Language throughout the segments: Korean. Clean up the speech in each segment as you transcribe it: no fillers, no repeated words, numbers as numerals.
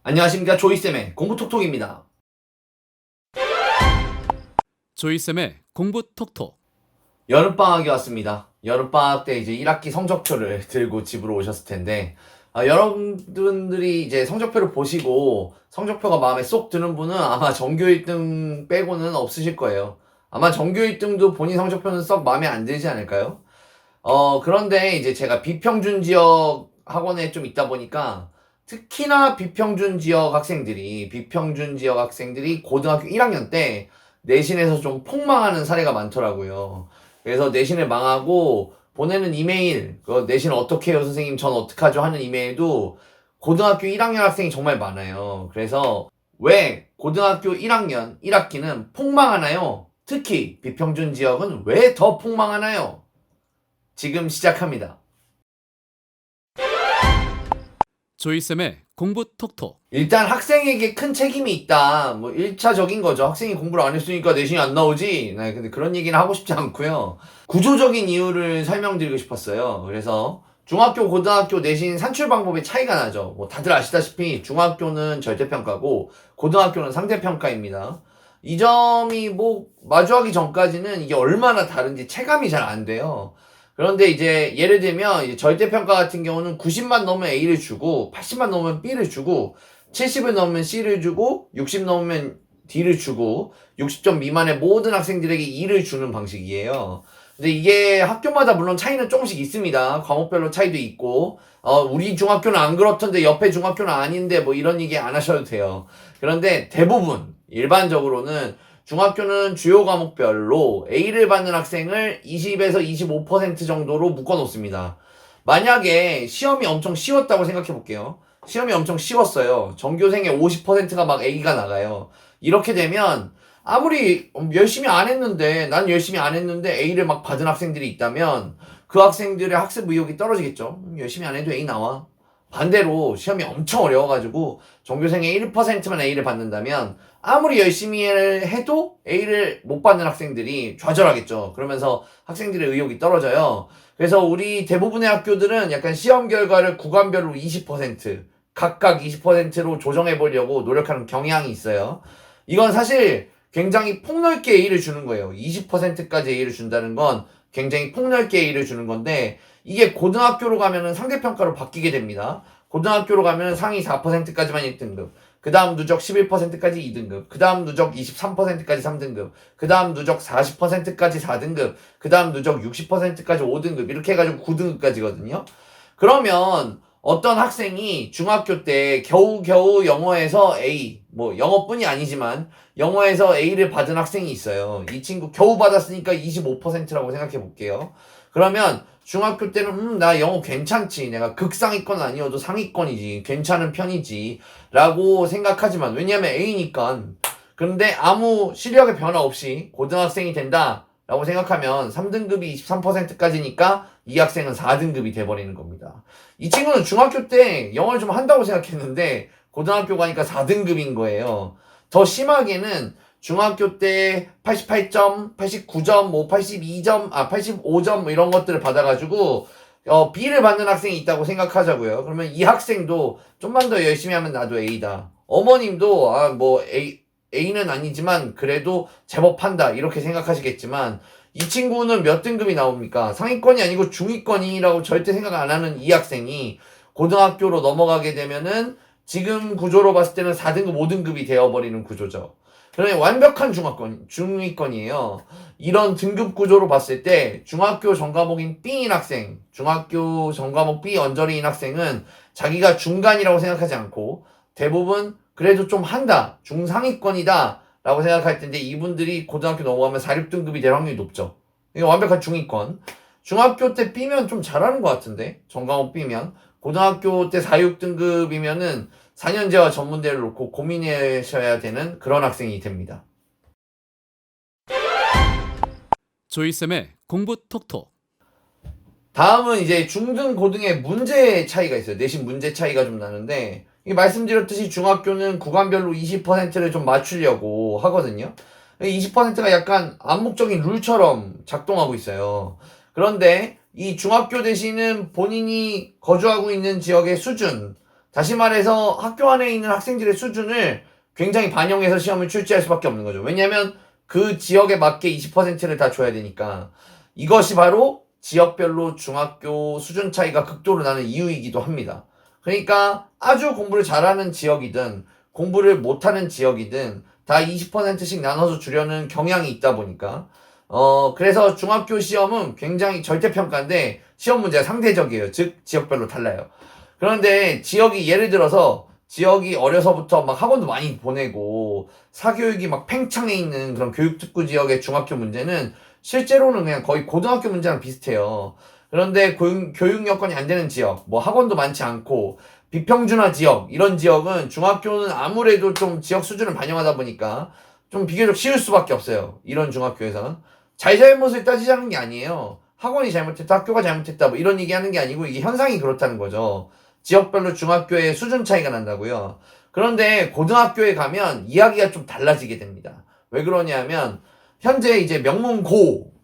안녕하십니까, 조이쌤의 공부톡톡입니다. 조이쌤의 공부 톡톡. 여름방학이 왔습니다. 여름방학 때 이제 1학기 성적표를 들고 집으로 오셨을 텐데, 여러분들이 이제 성적표를 보시고 성적표가 마음에 쏙 드는 분은 아마 전교 1등 빼고는 없으실 거예요. 아마 전교 1등도 본인 성적표는 썩 마음에 안 들지 않을까요? 그런데 이제 제가 비평준 지역 학원에 좀 있다 보니까 특히나 비평준 지역 학생들이 고등학교 1학년 때 내신에서 좀 폭망하는 사례가 많더라고요. 그래서 내신을 망하고 보내는 이메일, 내신 어떻게 해요, 선생님? 전 어떡하죠? 하는 이메일도 고등학교 1학년 학생이 정말 많아요. 그래서 왜 고등학교 1학년 1학기는 폭망하나요? 특히 비평준 지역은 왜 더 폭망하나요? 지금 시작합니다. 조이쌤의 공부 톡톡. 일단 학생에게 큰 책임이 있다. 뭐 1차적인 거죠. 학생이 공부를 안 했으니까 내신이 안 나오지. 네, 근데 그런 얘기는 하고 싶지 않고요. 구조적인 이유를 설명드리고 싶었어요. 그래서 중학교, 고등학교 내신 산출 방법의 차이가 나죠. 뭐 다들 아시다시피 중학교는 절대평가고 고등학교는 상대평가입니다. 이 점이 뭐 마주하기 전까지는 이게 얼마나 다른지 체감이 잘 안 돼요. 그런데 이제 예를 들면 이제 절대평가 같은 경우는 90만 넘으면 A를 주고 80만 넘으면 B를 주고 70을 넘으면 C를 주고 60 넘으면 D를 주고 60점 미만의 모든 학생들에게 E를 주는 방식이에요. 근데 이게 학교마다 물론 차이는 조금씩 있습니다. 과목별로 차이도 있고 우리 중학교는 안 그렇던데 옆에 중학교는 아닌데 뭐 이런 얘기 안 하셔도 돼요. 그런데 대부분 일반적으로는 중학교는 주요 과목별로 A를 받는 학생을 20에서 25% 정도로 묶어 놓습니다. 만약에 시험이 엄청 쉬웠다고 생각해 볼게요. 시험이 엄청 쉬웠어요. 전교생의 50%가 막 A가 나가요. 이렇게 되면 아무리 열심히 안 했는데, 난 열심히 안 했는데 A를 막 받은 학생들이 있다면 그 학생들의 학습 의욕이 떨어지겠죠. 열심히 안 해도 A 나와. 반대로 시험이 엄청 어려워가지고 전교생의 1%만 A를 받는다면 아무리 열심히 해도 A를 못 받는 학생들이 좌절하겠죠. 그러면서 학생들의 의욕이 떨어져요. 그래서 우리 대부분의 학교들은 약간 시험 결과를 구간별로 20%, 각각 20%로 조정해 보려고 노력하는 경향이 있어요. 이건 사실 굉장히 폭넓게 A를 주는 거예요. 20%까지 A를 준다는 건 굉장히 폭넓게 A를 주는 건데 이게 고등학교로 가면은 상대평가로 바뀌게 됩니다. 고등학교로 가면 상위 4%까지만 1등급, 그 다음 누적 11%까지 2등급, 그 다음 누적 23%까지 3등급, 그 다음 누적 40%까지 4등급, 그 다음 누적 60%까지 5등급, 이렇게 해가지고 9등급까지거든요. 그러면 어떤 학생이 중학교 때 겨우겨우 영어에서 A, 뭐 영어뿐이 아니지만 영어에서 A를 받은 학생이 있어요. 이 친구 겨우 받았으니까 25%라고 생각해 볼게요. 그러면 중학교 때는 나 영어 괜찮지, 내가 극상위권 아니어도 상위권이지, 괜찮은 편이지 라고 생각하지만 왜냐면 A니까. 그런데 아무 실력의 변화 없이 고등학생이 된다 라고 생각하면 3등급이 23%까지니까 이 학생은 4등급이 돼버리는 겁니다. 이 친구는 중학교 때 영어를 좀 한다고 생각했는데 고등학교 가니까 4등급인 거예요. 더 심하게는 중학교 때 88점, 89점, 뭐 82점, 85점 뭐 이런 것들을 받아가지고 B를 받는 학생이 있다고 생각하자고요. 그러면 이 학생도 좀만 더 열심히 하면 나도 A다. 어머님도 뭐 A는 아니지만 그래도 제법 한다 이렇게 생각하시겠지만 이 친구는 몇 등급이 나옵니까? 상위권이 아니고 중위권이라고 절대 생각 안 하는 이 학생이 고등학교로 넘어가게 되면은 지금 구조로 봤을 때는 4등급, 5등급이 되어버리는 구조죠. 그러니 완벽한 중위권이에요. 이런 등급 구조로 봤을 때 중학교 전과목인 B인 학생, 중학교 전과목 B 언저리인 학생은 자기가 중간이라고 생각하지 않고 대부분 그래도 좀 한다, 중상위권이다 라고 생각할 텐데 이분들이 고등학교 넘어가면 4, 6등급이 될 확률이 높죠. 이게 완벽한 중위권. 중학교 때 B면 좀 잘하는 것 같은데, 전과목 B면. 고등학교 때 4, 6등급이면은 4년제와 전문대를 놓고 고민하셔야 되는 그런 학생이 됩니다. 조이쌤의 공부 톡톡. 다음은 이제 중등, 고등의 문제 차이가 있어요. 내신 문제 차이가 좀 나는데, 말씀드렸듯이 중학교는 구간별로 20%를 좀 맞추려고 하거든요. 20%가 약간 암묵적인 룰처럼 작동하고 있어요. 그런데 이 중학교 대신은 본인이 거주하고 있는 지역의 수준, 다시 말해서 학교 안에 있는 학생들의 수준을 굉장히 반영해서 시험을 출제할 수밖에 없는 거죠. 왜냐하면 그 지역에 맞게 20%를 다 줘야 되니까. 이것이 바로 지역별로 중학교 수준 차이가 극도로 나는 이유이기도 합니다. 그러니까 아주 공부를 잘하는 지역이든 공부를 못하는 지역이든 다 20%씩 나눠서 주려는 경향이 있다 보니까 그래서 중학교 시험은 굉장히 절대평가인데 시험 문제가 상대적이에요. 즉 지역별로 달라요. 그런데 지역이 예를 들어서 지역이 어려서부터 막 학원도 많이 보내고 사교육이 막 팽창해 있는 그런 교육특구 지역의 중학교 문제는 실제로는 그냥 거의 고등학교 문제랑 비슷해요. 그런데 교육 여건이 안 되는 지역, 뭐 학원도 많지 않고 비평준화 지역, 이런 지역은 중학교는 아무래도 좀 지역 수준을 반영하다 보니까 좀 비교적 쉬울 수밖에 없어요. 이런 중학교에서는. 잘잘못을 따지자는 게 아니에요. 학원이 잘못했다, 학교가 잘못했다, 뭐 이런 얘기 하는 게 아니고 이게 현상이 그렇다는 거죠. 지역별로 중학교의 수준 차이가 난다고요. 그런데 고등학교에 가면 이야기가 좀 달라지게 됩니다. 왜 그러냐면 현재 이제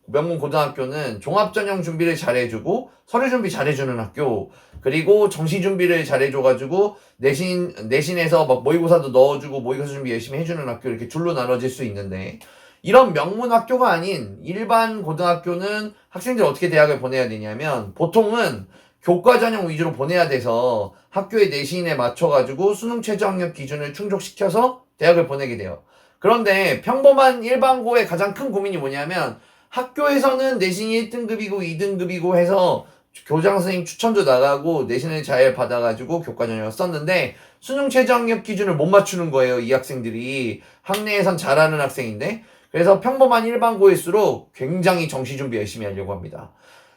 명문고등학교는 종합전형 준비를 잘해주고 서류 준비 잘해주는 학교, 그리고 정시 준비를 잘해줘가지고 내신에서 막 모의고사도 넣어주고 모의고사 준비 열심히 해주는 학교, 이렇게 둘로 나눠질 수 있는데, 이런 명문 학교가 아닌 일반 고등학교는 학생들 어떻게 대학을 보내야 되냐면 보통은 교과 전형 위주로 보내야 돼서 학교의 내신에 맞춰가지고 수능 최저 학력 기준을 충족시켜서 대학을 보내게 돼요. 그런데 평범한 일반고의 가장 큰 고민이 뭐냐면 학교에서는 내신이 1등급이고 2등급이고 해서 교장 선생님 추천도 나가고 내신을 잘 받아가지고 교과 전형을 썼는데 수능 최저 학력 기준을 못 맞추는 거예요. 이 학생들이 학내에선 잘하는 학생인데. 그래서 평범한 일반고일수록 굉장히 정시 준비 열심히 하려고 합니다.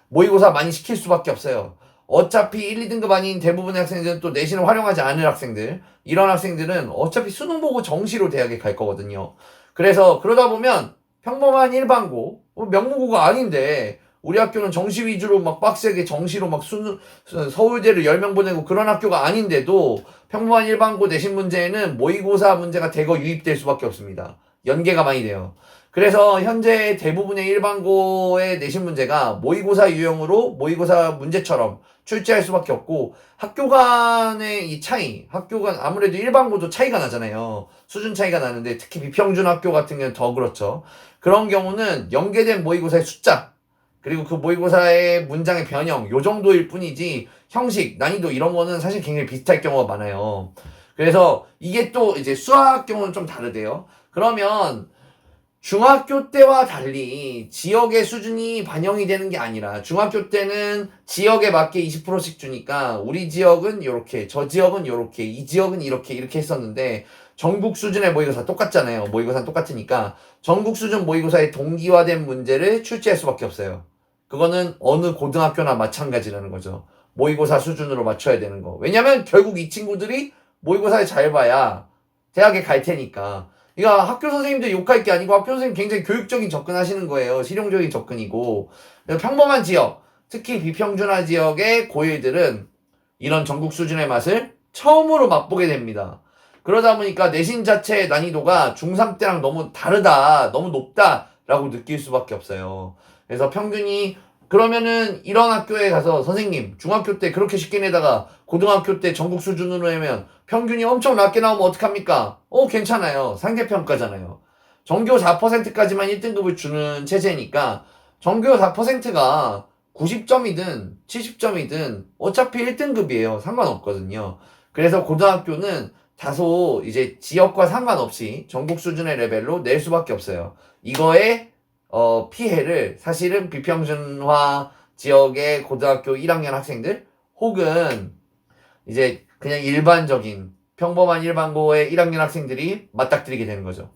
모의고사 많이 시킬 수밖에 없어요. 어차피 1, 2등급 아닌 대부분의 학생들은 또 내신을 활용하지 않을 학생들, 이런 학생들은 어차피 수능 보고 정시로 대학에 갈 거거든요. 그래서 그러다 보면 평범한 일반고, 명문고가 아닌데 우리 학교는 정시 위주로 막 빡세게 정시로 막 서울대를 10명 보내고 그런 학교가 아닌데도 평범한 일반고 내신 문제에는 모의고사 문제가 대거 유입될 수밖에 없습니다. 연계가 많이 돼요. 그래서 현재 대부분의 일반고의 내신 문제가 모의고사 유형으로 모의고사 문제처럼 출제할 수밖에 없고, 학교 간의 이 차이, 학교 간 아무래도 일반고도 차이가 나잖아요. 수준 차이가 나는데 특히 비평준 학교 같은 경우는 더 그렇죠. 그런 경우는 연계된 모의고사의 숫자, 그리고 그 모의고사의 문장의 변형, 요 정도일 뿐이지 형식, 난이도 이런 거는 사실 굉장히 비슷할 경우가 많아요. 그래서 이게 또 이제 수학 경우는 좀 다르대요. 그러면 중학교 때와 달리 지역의 수준이 반영이 되는 게 아니라 중학교 때는 지역에 맞게 20%씩 주니까 우리 지역은 요렇게, 저 지역은 요렇게, 이 지역은 이렇게 했었는데 전국 수준의 모의고사 똑같잖아요. 모의고사는 똑같으니까 전국 수준 모의고사의 동기화된 문제를 출제할 수밖에 없어요. 그거는 어느 고등학교나 마찬가지라는 거죠. 모의고사 수준으로 맞춰야 되는 거. 왜냐면 결국 이 친구들이 모의고사를 잘 봐야 대학에 갈 테니까. 그러니까 학교 선생님들 욕할 게 아니고 학교 선생님 굉장히 교육적인 접근하시는 거예요. 실용적인 접근이고. 평범한 지역, 특히 비평준화 지역의 고일들은 이런 전국 수준의 맛을 처음으로 맛보게 됩니다. 그러다 보니까 내신 자체의 난이도가 중3 때랑 너무 다르다, 너무 높다라고 느낄 수밖에 없어요. 그래서 평균이, 그러면은 이런 학교에 가서 선생님 중학교 때 그렇게 쉽게 내다가 고등학교 때 전국 수준으로 내면 평균이 엄청 낮게 나오면 어떡합니까? 괜찮아요. 상대평가잖아요. 전교 4%까지만 1등급을 주는 체제니까 전교 4%가 90점이든 70점이든 어차피 1등급이에요. 상관없거든요. 그래서 고등학교는 다소 이제 지역과 상관없이 전국 수준의 레벨로 낼 수밖에 없어요. 이거에 피해를 사실은 비평준화 지역의 고등학교 1학년 학생들 혹은 이제 그냥 일반적인 평범한 일반고의 1학년 학생들이 맞닥뜨리게 되는 거죠.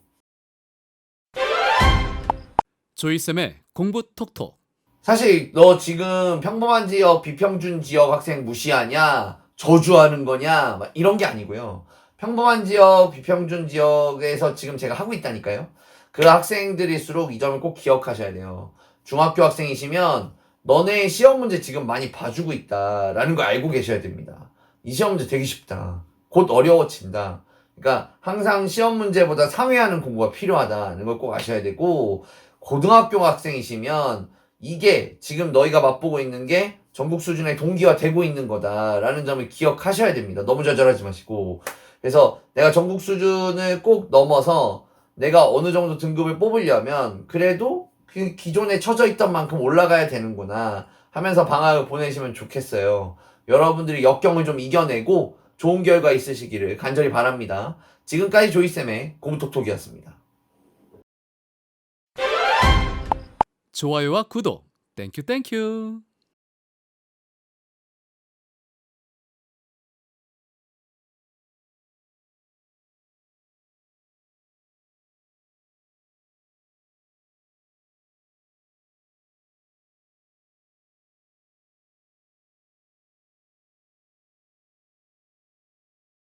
조이쌤의 공부 톡톡. 사실 너 지금 평범한 지역, 비평준 지역 학생 무시하냐, 저주하는 거냐, 막 이런 게 아니고요. 평범한 지역, 비평준 지역에서 지금 제가 하고 있다니까요. 그 학생들일수록 이 점을 꼭 기억하셔야 돼요. 중학교 학생이시면 너네 시험 문제 지금 많이 봐주고 있다라는 걸 알고 계셔야 됩니다. 이 시험 문제 되게 쉽다. 곧 어려워진다. 그러니까 항상 시험 문제보다 상회하는 공부가 필요하다는 걸 꼭 아셔야 되고, 고등학교 학생이시면 이게 지금 너희가 맛보고 있는 게 전국 수준의 동기화 되고 있는 거다라는 점을 기억하셔야 됩니다. 너무 좌절하지 마시고. 그래서 내가 전국 수준을 꼭 넘어서 내가 어느 정도 등급을 뽑으려면 그래도 그 기존에 처져 있던 만큼 올라가야 되는구나 하면서 방학을 보내시면 좋겠어요. 여러분들이 역경을 좀 이겨내고 좋은 결과 있으시기를 간절히 바랍니다. 지금까지 조이쌤의 고무톡톡이었습니다. 좋아요와 구독 땡큐 땡큐.